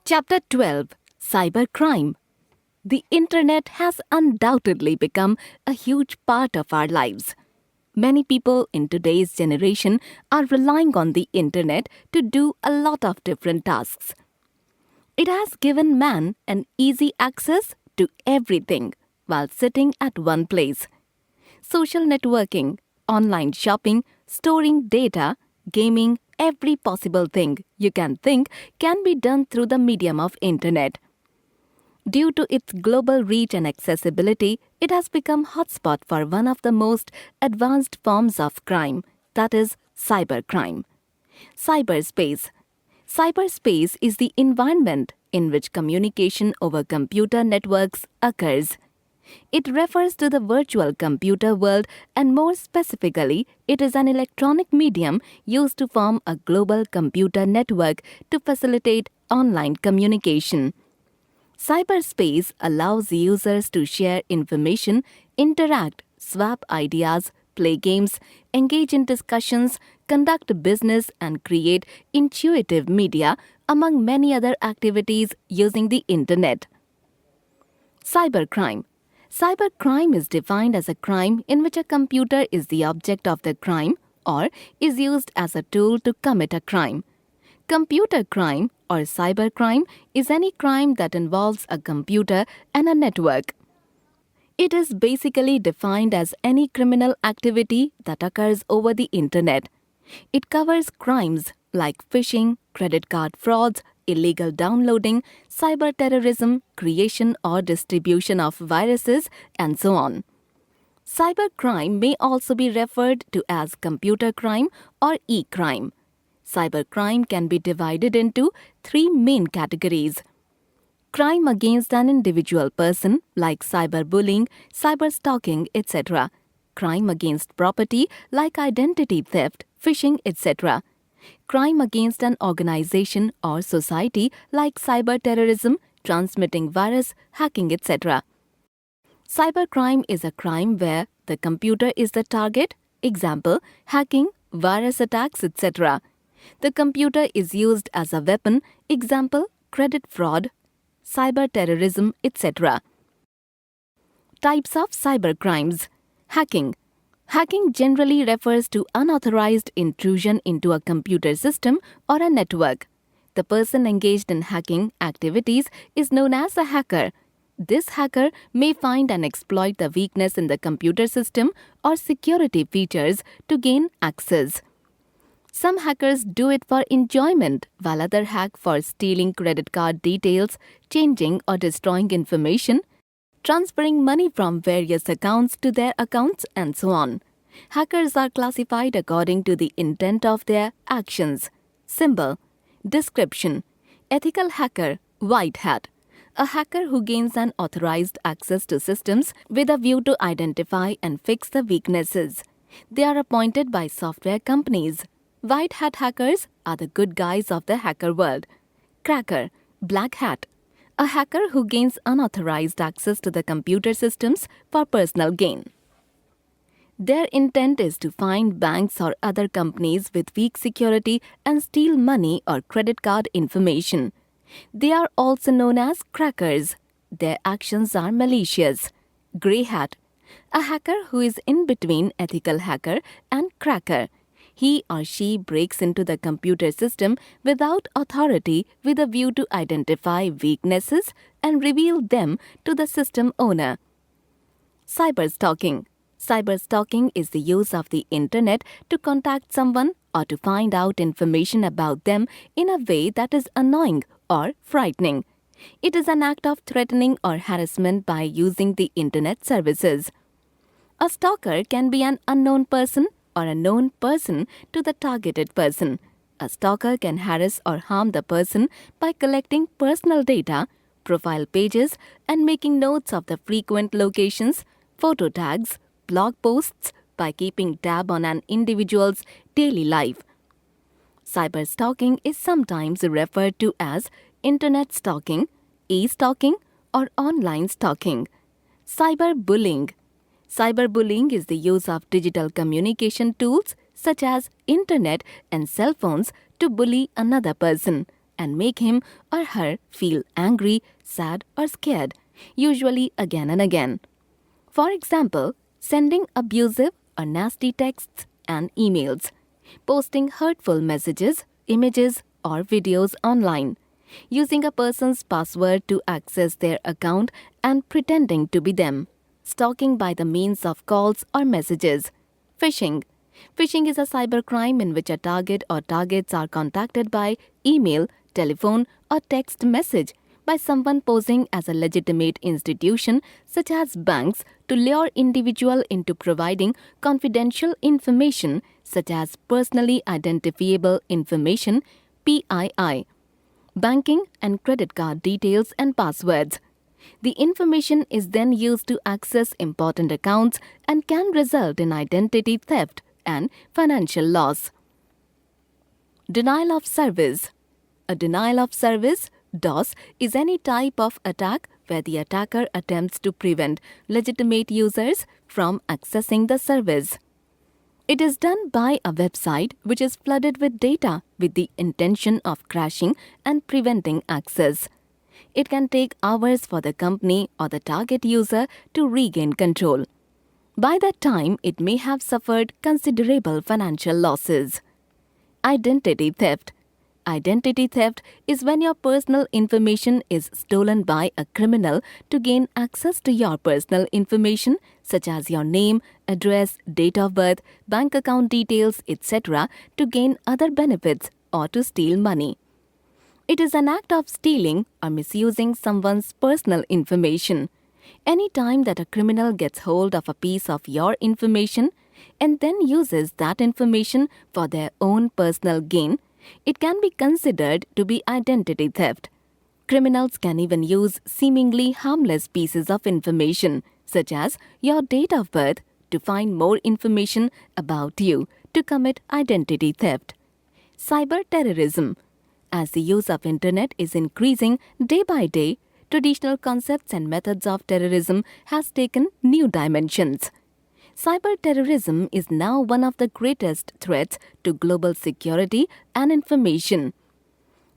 Chapter 12: Cybercrime. The internet has undoubtedly become a huge part of our lives. Many people in today's generation are relying on the internet to do a lot of different tasks. It has given man an easy access to everything while sitting at one place. Social networking, online shopping, storing data, gaming, every possible thing you can think can be done through the medium of internet. Due to its global reach and accessibility, it has become hotspot for one of the most advanced forms of crime, that is cybercrime. Cyberspace. Cyberspace is the environment in which communication over computer networks occurs. It refers to the virtual computer world, and more specifically, it is an electronic medium used to form a global computer network to facilitate online communication. Cyberspace allows users to share information, interact, swap ideas, play games, engage in discussions, conduct business, and create intuitive media, among many other activities using the internet. Cybercrime. Cybercrime is defined as a crime in which a computer is the object of the crime or is used as a tool to commit a crime. Computer crime or cybercrime is any crime that involves a computer and a network. It is basically defined as any criminal activity that occurs over the internet. It covers crimes like phishing, credit card frauds, illegal downloading, cyber terrorism, creation or distribution of viruses, and so on. Cybercrime may also be referred to as computer crime or e-crime. Cybercrime can be divided into three main categories. Crime against an individual person like cyberbullying, cyberstalking, etc. Crime against property like identity theft, phishing, etc. Crime against an organization or society like cyberterrorism, transmitting virus, hacking, etc. Cybercrime is a crime where the computer is the target, example, hacking, virus attacks, etc. The computer is used as a weapon, example, credit fraud, cyberterrorism, etc. Types of cybercrimes. Hacking. Hacking generally refers to unauthorized intrusion into a computer system or a network. The person engaged in hacking activities is known as a hacker. This hacker may find and exploit the weakness in the computer system or security features to gain access. Some hackers do it for enjoyment, while others hack for stealing credit card details, changing or destroying information, transferring money from various accounts to their accounts, and so on. Hackers are classified according to the intent of their actions. Symbol. Description. Ethical hacker, white hat. A hacker who gains unauthorized access to systems with a view to identify and fix the weaknesses. They are appointed by software companies. White hat hackers are the good guys of the hacker world. Cracker, black hat. A hacker who gains unauthorized access to the computer systems for personal gain. Their intent is to find banks or other companies with weak security and steal money or credit card information. They are also known as crackers. Their actions are malicious. Grey hat. A hacker who is in between ethical hacker and cracker. He or she breaks into the computer system without authority with a view to identify weaknesses and reveal them to the system owner. Cyberstalking. Cyberstalking is the use of the internet to contact someone or to find out information about them in a way that is annoying or frightening. It is an act of threatening or harassment by using the internet services. A stalker can be an unknown person or a known person to the targeted person. A stalker can harass or harm the person by collecting personal data, profile pages, and making notes of the frequent locations, photo tags, blog posts by keeping tab on an individual's daily life. Cyberstalking is sometimes referred to as internet stalking, e-stalking, or online stalking. Cyberbullying. Cyberbullying is the use of digital communication tools such as internet and cell phones to bully another person. and make him or her feel angry, sad, or scared, usually again and again. For example, sending abusive or nasty texts and emails, posting hurtful messages, images, or videos online, using a person's password to access their account and pretending to be them, stalking by the means of calls or messages, phishing. Phishing is a cybercrime in which a target or targets are contacted by email, telephone, or text message by someone posing as a legitimate institution such as banks to lure individual into providing confidential information such as personally identifiable information (PII), banking and credit card details and passwords. The information is then used to access important accounts and can result in identity theft and financial loss. Denial of service. A denial of service (DOS) is any type of attack where the attacker attempts to prevent legitimate users from accessing the service. It is done by a website which is flooded with data with the intention of crashing and preventing access. It can take hours for the company or the target user to regain control. By that time, it may have suffered considerable financial losses. Identity theft. Identity theft is when your personal information is stolen by a criminal to gain access to your personal information such as your name, address, date of birth, bank account details, etc. to gain other benefits or to steal money. It is an act of stealing or misusing someone's personal information. Any time that a criminal gets hold of a piece of your information and then uses that information for their own personal gain, it can be considered to be identity theft. Criminals can even use seemingly harmless pieces of information, such as your date of birth, to find more information about you to commit identity theft. Cyber terrorism. As the use of internet is increasing day by day, traditional concepts and methods of terrorism has taken new dimensions. Cyber terrorism is now one of the greatest threats to global security and information.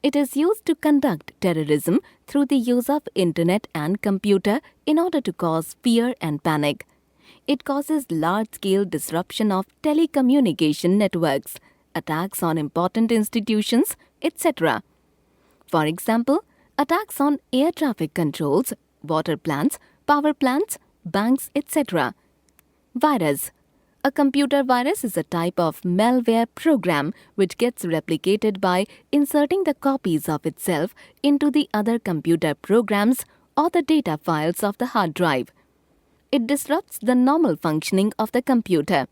It is used to conduct terrorism through the use of internet and computer in order to cause fear and panic. It causes large-scale disruption of telecommunication networks, attacks on important institutions, etc. For example, attacks on air traffic controls, water plants, power plants, banks, etc. Virus. A computer virus is a type of malware program which gets replicated by inserting the copies of itself into the other computer programs or the data files of the hard drive. It disrupts the normal functioning of the computer.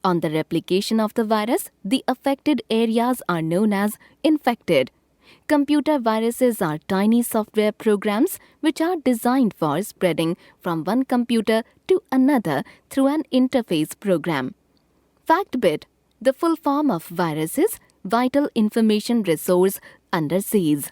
On the replication of the virus, the affected areas are known as infected. Computer viruses are tiny software programs which are designed for spreading from one computer to another through an interface program. FactBit. The full form of virus is Vital Information Resource under siege.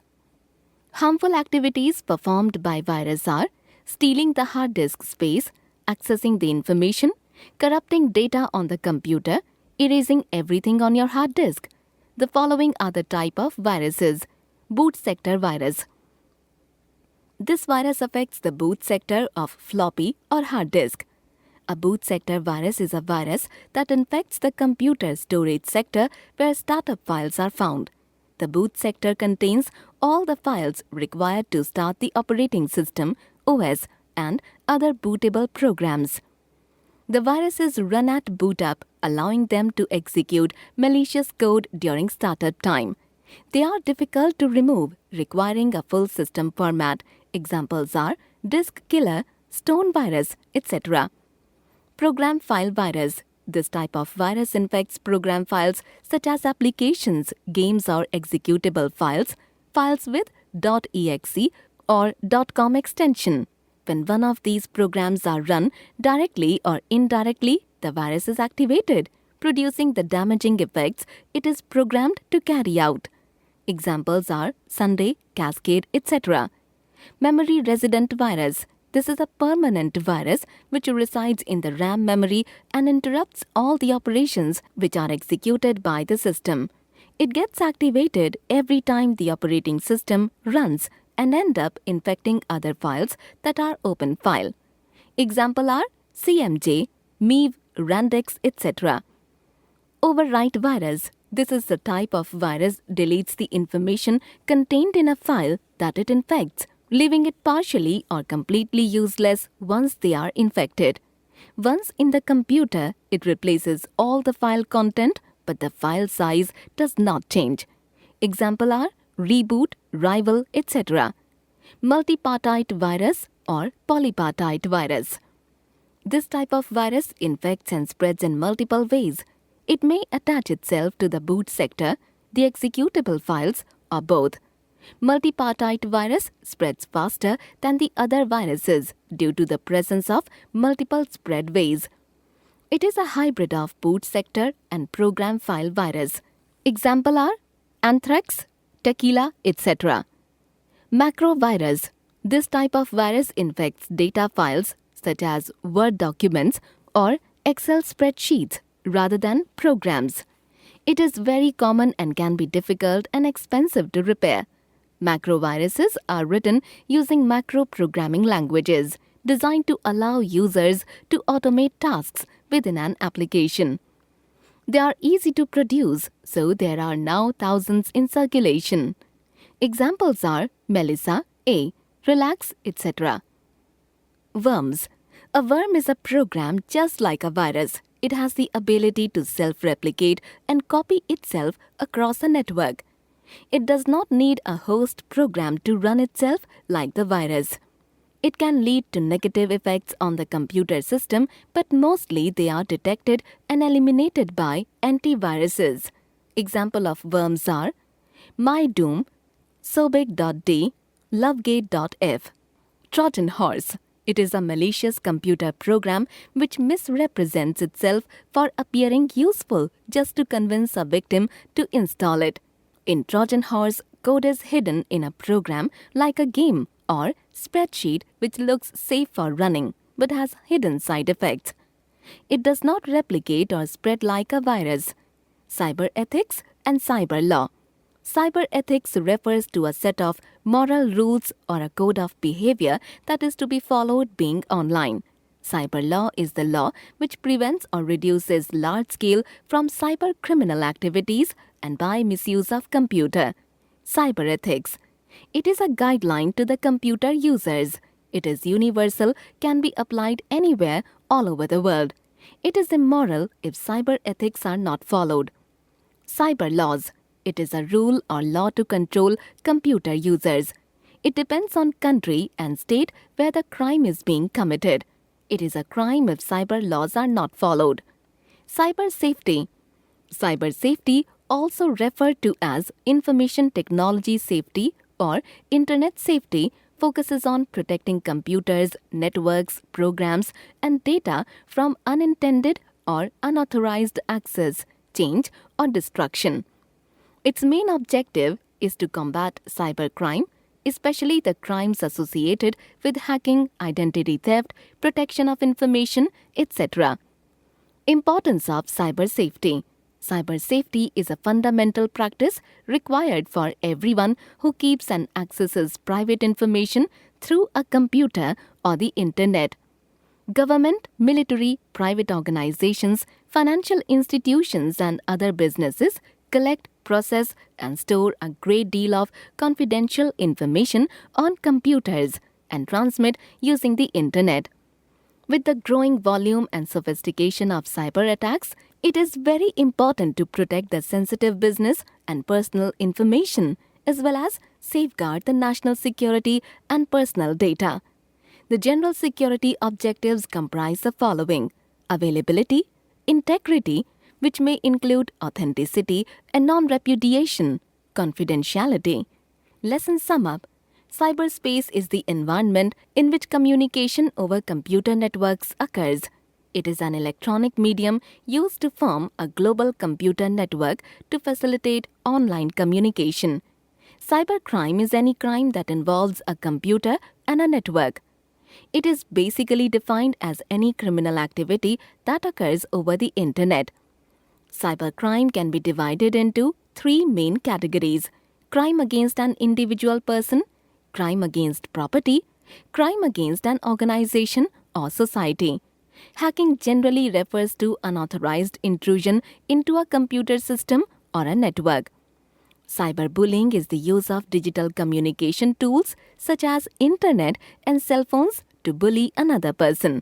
Harmful activities performed by virus are stealing the hard disk space, accessing the information, corrupting data on the computer, erasing everything on your hard disk. The following are the type of viruses. Boot sector virus. This virus affects the boot sector of floppy or hard disk. A boot sector virus is a virus that infects the computer storage sector where startup files are found. The boot sector contains all the files required to start the operating system, OS, and other bootable programs. The viruses run at boot up, allowing them to execute malicious code during startup time. They are difficult to remove, requiring a full system format. Examples are disk killer, stone virus, etc. Program file virus. This type of virus infects program files such as applications, games or executable files, files with .exe or .com extension. When one of these programs are run directly or indirectly, the virus is activated, producing the damaging effects it is programmed to carry out. Examples are Sunday, Cascade, etc. Memory resident virus. This is a permanent virus which resides in the RAM memory and interrupts all the operations which are executed by the system. It gets activated every time the operating system runs and end up infecting other files that are open file. Example are CMJ, MEV, Randex, etc. Overwrite virus. This is the type of virus deletes the information contained in a file that it infects, leaving it partially or completely useless once they are infected. Once in the computer, it replaces all the file content, but the file size does not change. Example are reboot, rival, etc. Multipartite virus or polypartite virus. This type of virus infects and spreads in multiple ways. It may attach itself to the boot sector, the executable files, or both. Multipartite virus spreads faster than the other viruses due to the presence of multiple spread ways. It is a hybrid of boot sector and program file virus. Example are anthrax, tequila, etc. Macrovirus. This type of virus infects data files such as Word documents or Excel spreadsheets rather than programs. It is very common and can be difficult and expensive to repair. Macroviruses are written using macro programming languages designed to allow users to automate tasks within an application. They are easy to produce, so there are now thousands in circulation. Examples are Melissa, A, Relax, etc. Worms. A worm is a program just like a virus. It has the ability to self-replicate and copy itself across a network. It does not need a host program to run itself like the virus. It can lead to negative effects on the computer system, but mostly they are detected and eliminated by antiviruses. Example of worms are MyDoom, Sobig.d, Lovegate.f. Trojan horse. It is a malicious computer program which misrepresents itself for appearing useful just to convince a victim to install it. In Trojan horse, code is hidden in a program like a game or spreadsheet which looks safe for running but has hidden side effects. It does not replicate or spread like a virus. Cyber ethics and cyber law. Cyber ethics refers to a set of moral rules or a code of behavior that is to be followed being online. Cyber law is the law which prevents or reduces large-scale from cyber criminal activities and by misuse of computer. Cyber ethics. It is a guideline to the computer users. It is universal, can be applied anywhere all over the world. It is immoral if cyber ethics are not followed. Cyber laws. It is a rule or law to control computer users. It depends on country and state where the crime is being committed. It is a crime if cyber laws are not followed. Cyber safety. Cyber safety, also referred to as information technology safety or internet safety, focuses on protecting computers, networks, programs, and data from unintended or unauthorized access, change, or destruction. Its main objective is to combat cybercrime, especially the crimes associated with hacking, identity theft, protection of information, etc. Importance of cyber safety. Cyber safety is a fundamental practice required for everyone who keeps and accesses private information through a computer or the internet. Government, military, private organizations, financial institutions, and other businesses collect, process, and store a great deal of confidential information on computers and transmit using the internet. With the growing volume and sophistication of cyber attacks, it is very important to protect the sensitive business and personal information, as well as safeguard the national security and personal data. The general security objectives comprise the following: availability, integrity, which may include authenticity and non-repudiation, confidentiality. Lesson sum up. Cyberspace is the environment in which communication over computer networks occurs. It is an electronic medium used to form a global computer network to facilitate online communication. Cybercrime is any crime that involves a computer and a network. It is basically defined as any criminal activity that occurs over the internet. Cybercrime can be divided into three main categories: crime against an individual person, crime against property, crime against an organization or society. Hacking generally refers to unauthorized intrusion into a computer system or a network. Cyberbullying is the use of digital communication tools such as internet and cell phones to bully another person.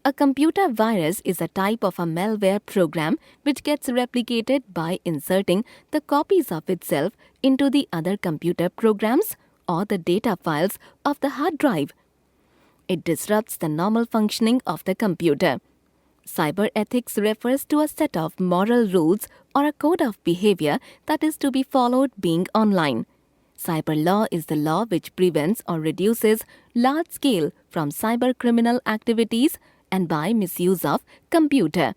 A computer virus is a type of a malware program which gets replicated by inserting the copies of itself into the other computer programs or the data files of the hard drive. It disrupts the normal functioning of the computer. Cyber ethics refers to a set of moral rules or a code of behavior that is to be followed being online. Cyber law is the law which prevents or reduces large scale from cyber criminal activities and by misuse of computer.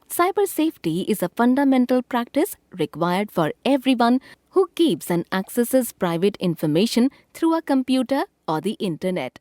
Cyber safety is a fundamental practice required for everyone who keeps and accesses private information through a computer or the internet.